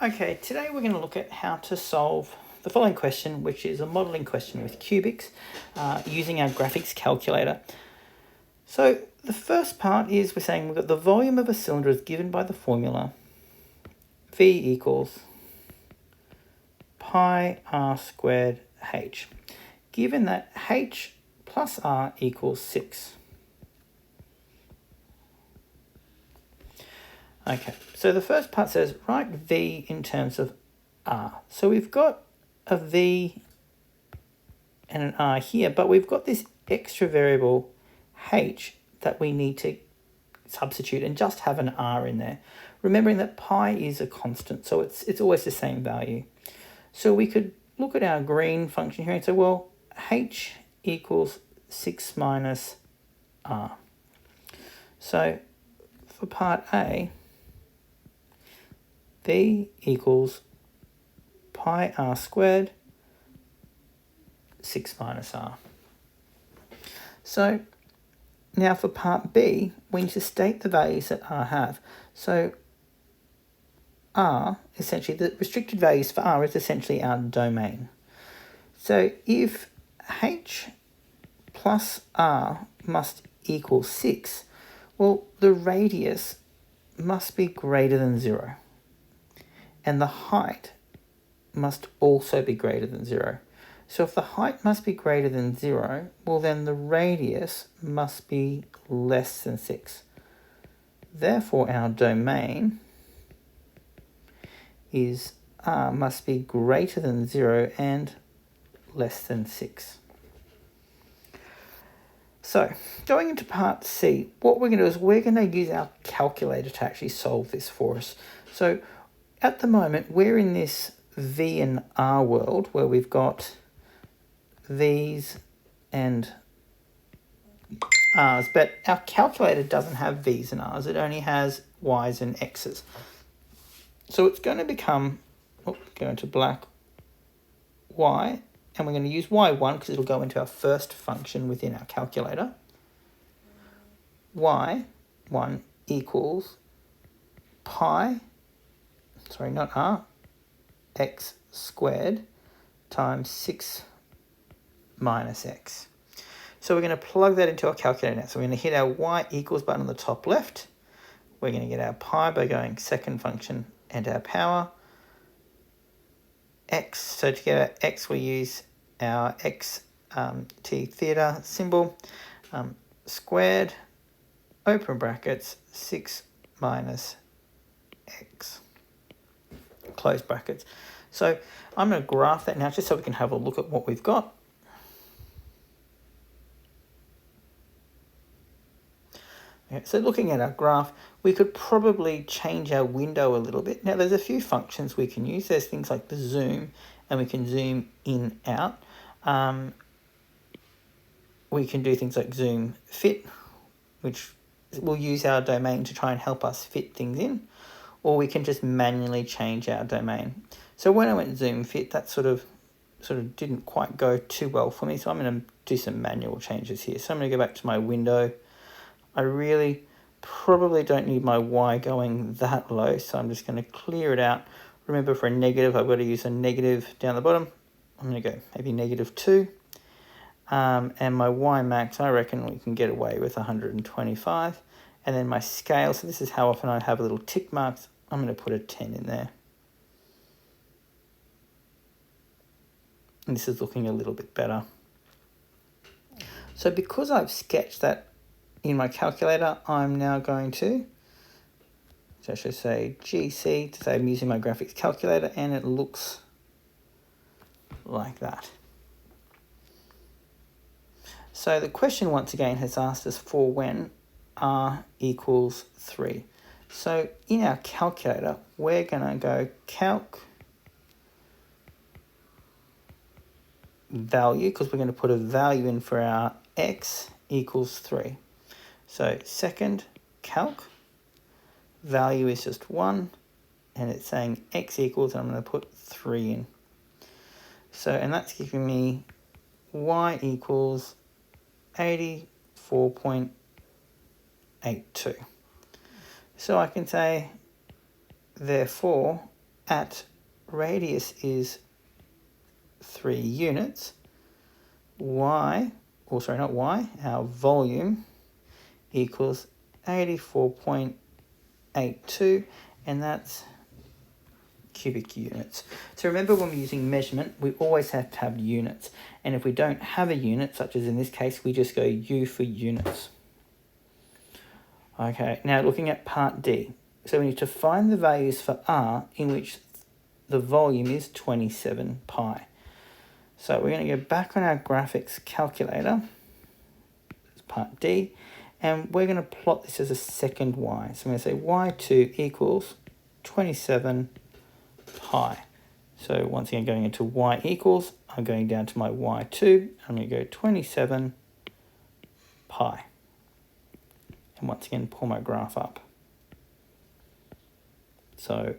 Okay, today we're going to look at how to solve the following question, which is a modelling question with cubics using our graphics calculator. So the first part is we're saying we've got the volume of a cylinder is given by the formula V equals pi r squared h, given that h plus r equals 6. Okay, so the first part says write V in terms of R. So we've got a V and an R here, but we've got this extra variable H that we need to substitute and just have an R in there. Remembering that pi is a constant, so it's always the same value. So we could look at our green function here and say, well, H equals 6 minus R. So for part A, V equals pi r squared 6 minus r. So now for part B, we need to state the values that r have. So r, essentially, the restricted values for r is essentially our domain. So if h plus r must equal 6, well, the radius must be greater than 0. And the height must also be greater than 0. So if the height must be greater than 0, well then the radius must be less than 6. Therefore our domain is r must be greater than 0 and less than 6. So going into part C, what we're going to do is we're going to use our calculator to actually solve this for us. So at the moment, we're in this V and R world where we've got V's and R's, but our calculator doesn't have V's and R's. It only has Y's and X's. So it's going to become, go into black, Y, and we're going to use Y1 because it'll go into our first function within our calculator. Y1 equals pi, sorry, not r, x squared times 6 minus x. So we're going to plug that into our calculator now. So we're going to hit our y equals button on the top left. We're going to get our pi by going second function and our power. X, so to get our x we use our x t theta symbol, squared, open brackets, 6 minus x. Close brackets. So I'm going to graph that now just so we can have a look at what we've got. Okay, so looking at our graph, we could probably change our window a little bit. Now there's a few functions we can use. There's things like the zoom, and we can zoom in, out. We can do things like zoom fit, which will use our domain to try and help us fit things in. Or we can just manually change our domain. So when I went zoom fit, that sort of didn't quite go too well for me. So I'm going to do some manual changes here. So I'm going to go back to my window. I really probably don't need my Y going that low, so I'm just going to clear it out. Remember, for a negative, I've got to use a negative down the bottom. I'm going to go maybe -2. And my Y max, I reckon we can get away with 125. And then my scale, so this is how often I have little tick marks. I'm going to put a 10 in there. And this is looking a little bit better. So because I've sketched that in my calculator, I'm now going to, so I should say GC to say I'm using my graphics calculator, and it looks like that. So the question once again has asked us for when r equals 3. So in our calculator, we're going to go calc value, because we're going to put a value in for our x equals 3. So second calc, value is just 1, and it's saying x equals, and I'm going to put 3 in. So, and that's giving me y equals 84.82. So I can say, therefore, at radius is 3 units, our volume equals 84.82, and that's cubic units. So remember, when we're using measurement, we always have to have units. And if we don't have a unit, such as in this case, we just go U for units. Okay, now looking at part D. So we need to find the values for R in which the volume is 27 pi. So we're going to go back on our graphics calculator. It's part D. And we're going to plot this as a second y. So I'm going to say y2 equals 27 pi. So once again, going into y equals, I'm going down to my y2. I'm going to go 27 pi. And once again, pull my graph up. So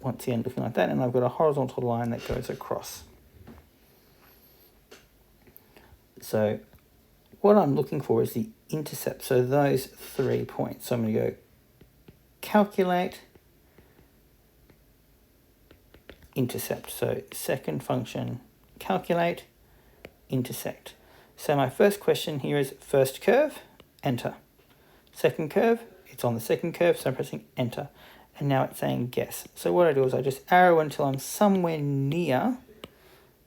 once again, looking like that, and I've got a horizontal line that goes across. So what I'm looking for is the intercept, so those 3 points. So I'm going to go calculate intercept. So second function, calculate intersect. So my first question here is first curve, enter. Second curve, it's on the second curve, so I'm pressing enter. And now it's saying guess. So what I do is I just arrow until I'm somewhere near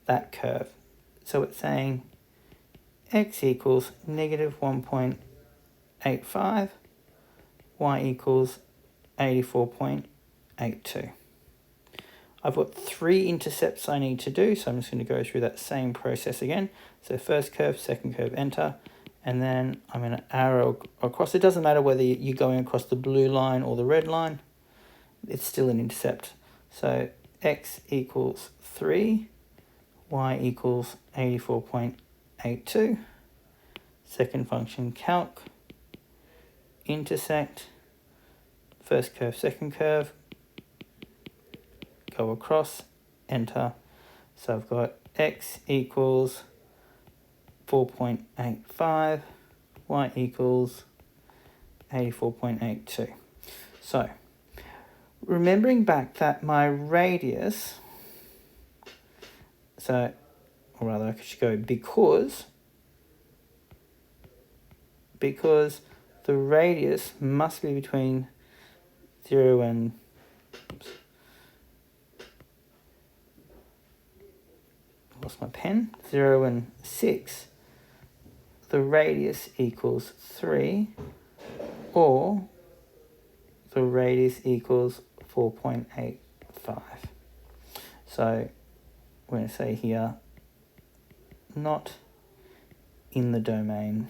that curve. So it's saying x equals negative 1.85, y equals 84.82. I've got 3 intercepts I need to do, so I'm just going to go through that same process again. So first curve, second curve, enter, and then I'm going to arrow across. It doesn't matter whether you're going across the blue line or the red line, it's still an intercept. So x equals 3, y equals 84.82. Second function, calc, intersect, first curve, second curve, go across, enter. So I've got x equals 4.85, y equals 84.82. So remembering back that my radius, or rather I should go because the radius must be between 0 and, lost my pen, 0 and 6, the radius equals 3, or the radius equals 4.85. So we're going to say here, not in the domain,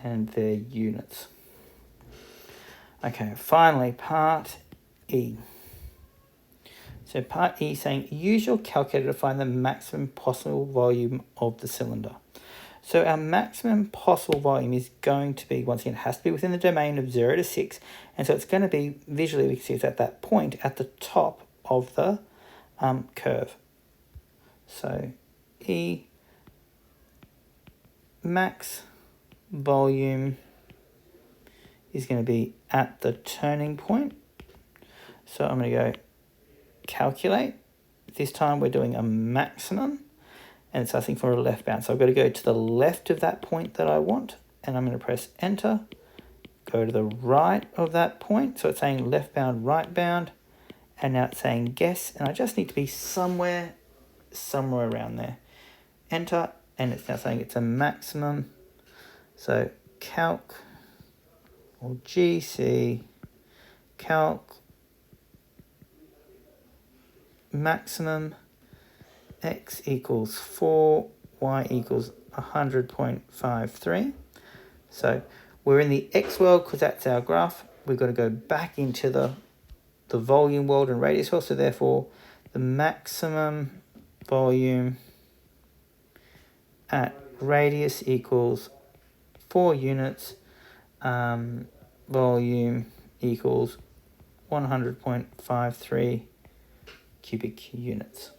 and their units. Okay, finally, part E. So part E is saying, use your calculator to find the maximum possible volume of the cylinder. So our maximum possible volume is going to be, once again, it has to be within the domain of 0 to 6. And so it's going to be, visually, we can see it's at that point at the top of the curve. So E max volume is going to be at the turning point. So I'm going to go calculate. This time we're doing a maximum, and it's asking for a left bound. So I've got to go to the left of that point that I want, and I'm going to press enter. Go to the right of that point. So it's saying left bound, right bound, and now it's saying guess, and I just need to be somewhere around there. Enter, and it's now saying it's a maximum. So calc or GC calc maximum x equals 4, y equals 100.53. So we're in the x world because that's our graph. We've got to go back into the volume world and radius world. So therefore, the maximum volume at radius equals 4 units. Volume equals 100.53 cubic units.